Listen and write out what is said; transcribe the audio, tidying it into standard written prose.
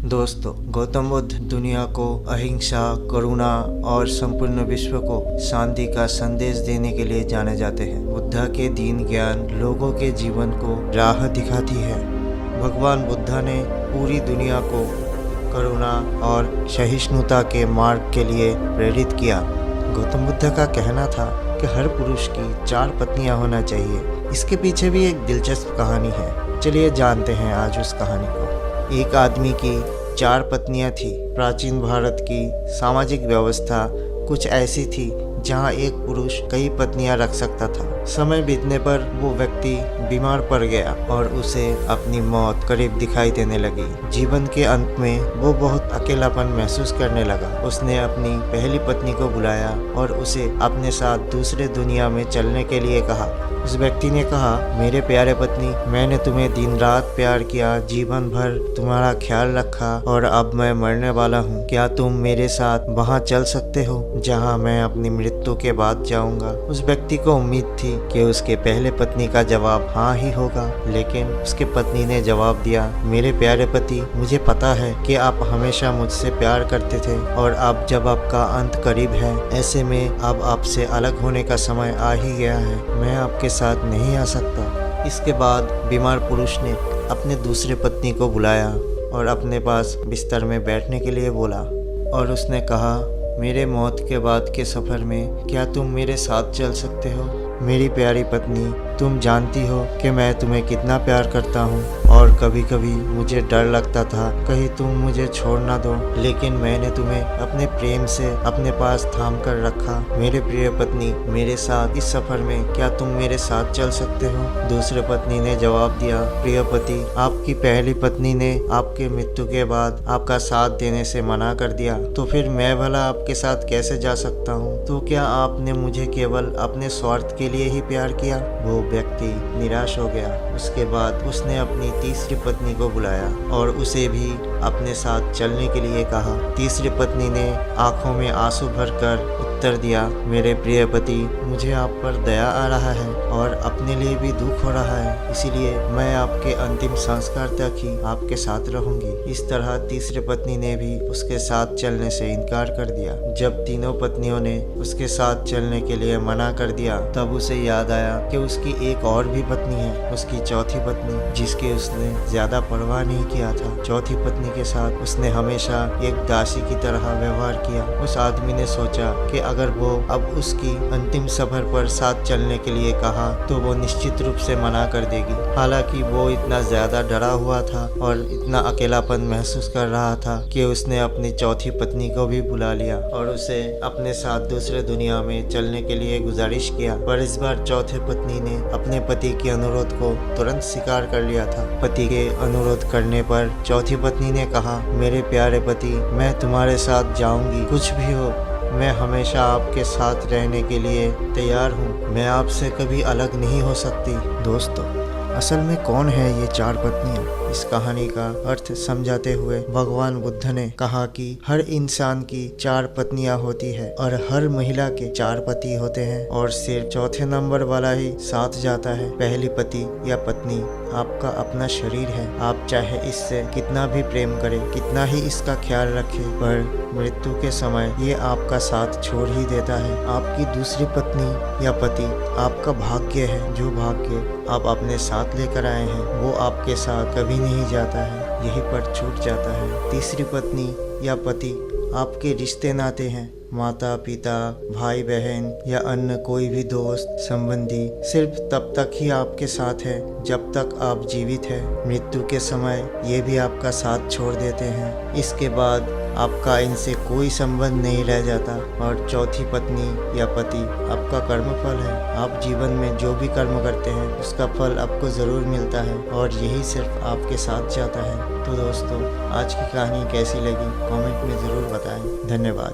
दोस्तों, गौतम बुद्ध दुनिया को अहिंसा, करुणा और संपूर्ण विश्व को शांति का संदेश देने के लिए जाने जाते हैं। बुद्धा के दीन ज्ञान लोगों के जीवन को राह दिखाती है। भगवान बुद्धा ने पूरी दुनिया को करुणा और सहिष्णुता के मार्ग के लिए प्रेरित किया। गौतम बुद्ध का कहना था कि हर पुरुष की 4 पत्नियां होना चाहिए। इसके पीछे भी एक दिलचस्प कहानी है। चलिए जानते हैं आज उस कहानी को। एक आदमी की 4 पत्नियां थी। प्राचीन भारत की सामाजिक व्यवस्था कुछ ऐसी थी जहां एक पुरुष कई पत्नियां रख सकता था। समय बीतने पर वो व्यक्ति बीमार पड़ गया और उसे अपनी मौत करीब दिखाई देने लगी। जीवन के अंत में वो बहुत अकेलापन महसूस करने लगा। उसने अपनी पहली पत्नी को बुलाया और उसे अपने साथ दूसरे दुनिया में चलने के लिए कहा। उस व्यक्ति ने कहा, मेरे प्यारे पत्नी, मैंने तुम्हें दिन रात प्यार किया, जीवन भर तुम्हारा ख्याल रखा और अब मैं मरने वाला हूँ। क्या तुम मेरे साथ वहाँ चल सकते हो जहाँ मैं अपनी मृत्यु के बाद जाऊँगा? उस व्यक्ति को उम्मीद थी कि उसके पहले पत्नी का जवाब हाँ ही होगा, लेकिन उसके पत्नी ने जवाब दिया, मेरे प्यारे पति, मुझे पता है कि आप हमेशा मुझसे प्यार करते थे और अब जब आपका अंत करीब है, ऐसे में अब आपसे अलग होने का समय आ ही गया है। मैं आपके साथ नहीं आ सकता। इसके बाद बीमार पुरुष ने अपने दूसरे पत्नी को बुलाया और अपने पास बिस्तर में बैठने के लिए बोला और उसने कहा, मेरे मौत के बाद के सफ़र में क्या तुम मेरे साथ चल सकते हो? मेरी प्यारी पत्नी, तुम जानती हो कि मैं तुम्हें कितना प्यार करता हूँ और कभी कभी मुझे डर लगता था कहीं तुम मुझे छोड़ ना दो, लेकिन मैंने तुम्हें अपने प्रेम से अपने पास थाम कर रखा। मेरे प्रिय पत्नी, मेरे साथ इस सफ़र में क्या तुम मेरे साथ चल सकते हो? दूसरे पत्नी ने जवाब दिया, प्रिय पति, आपकी पहली पत्नी ने आपके मृत्यु के बाद आपका साथ देने से मना कर दिया, तो फिर मैं भला आपके साथ कैसे जा सकता हूँ? तो क्या आपने मुझे केवल अपने स्वार्थ के लिए ही प्यार किया? वो व्यक्ति निराश हो गया। उसके बाद उसने अपनी तीसरी पत्नी को बुलाया और उसे भी अपने साथ चलने के लिए कहा। तीसरी पत्नी ने आंखों में आंसू भरकर उत्तर दिया, मेरे प्रिय पति, मुझे आप पर दया आ रहा है और अपने लिए भी दुख हो रहा है, इसीलिए मैं आपके अंतिम संस्कार तक ही आपके साथ रहूंगी। इस तरह तीसरी पत्नी ने भी उसके साथ चलने से इनकार कर दिया। जब तीनों पत्नियों ने उसके साथ चलने के लिए मना कर दिया, तब उसे याद आया कि उसकी एक और भी पत्नी है, उसकी चौथी पत्नी, जिसकी उसने ज्यादा परवाह नहीं किया था। चौथी पत्नी के साथ उसने हमेशा एक दासी की तरह व्यवहार किया। उस आदमी ने सोचा कि अगर वो अब उसकी अंतिम सफर पर साथ चलने के लिए कहा तो वो निश्चित रूप से मना कर देगी। हालांकि वो इतना ज्यादा डरा हुआ था और इतना अकेलापन महसूस कर रहा था कि उसने अपनी चौथी पत्नी को भी बुला लिया और उसे अपने साथ दूसरे दुनिया में चलने के लिए गुजारिश किया। पर इस बार चौथे पत्नी ने अपने पति के अनुरोध को तुरंत स्वीकार कर लिया था। पति के अनुरोध करने पर चौथी पत्नी ने कहा, मेरे प्यारे पति, मैं तुम्हारे साथ जाऊंगी, कुछ भी हो, मैं हमेशा आपके साथ रहने के लिए तैयार हूँ। मैं आपसे कभी अलग नहीं हो सकती। दोस्तों, असल में कौन है ये 4 पत्नियाँ? इस कहानी का अर्थ समझाते हुए भगवान बुद्ध ने कहा कि हर इंसान की 4 पत्नियां होती है और हर महिला के 4 पति होते हैं और सिर्फ चौथे नंबर वाला ही साथ जाता है। पहली पति या पत्नी आपका अपना शरीर है। आप चाहे इससे कितना भी प्रेम करें, कितना ही इसका ख्याल रखें, पर मृत्यु के समय ये आपका साथ छोड़ ही देता है। आपकी दूसरी पत्नी या पति आपका भाग्य है। जो भाग्य आप अपने साथ लेकर आए हैं वो आपके साथ कभी नहीं जाता है, यहीं पर छूट जाता है। तीसरी पत्नी या पति आपके रिश्ते नाते हैं। माता पिता, भाई बहन या अन्य कोई भी दोस्त संबंधी सिर्फ तब तक ही आपके साथ है जब तक आप जीवित हैं। मृत्यु के समय ये भी आपका साथ छोड़ देते हैं। इसके बाद आपका इनसे कोई संबंध नहीं रह जाता। और चौथी पत्नी या पति आपका कर्मफल है। आप जीवन में जो भी कर्म करते हैं उसका फल आपको ज़रूर मिलता है और यही सिर्फ आपके साथ जाता है। तो दोस्तों, आज की कहानी कैसी लगी कमेंट में ज़रूर बताएं। धन्यवाद।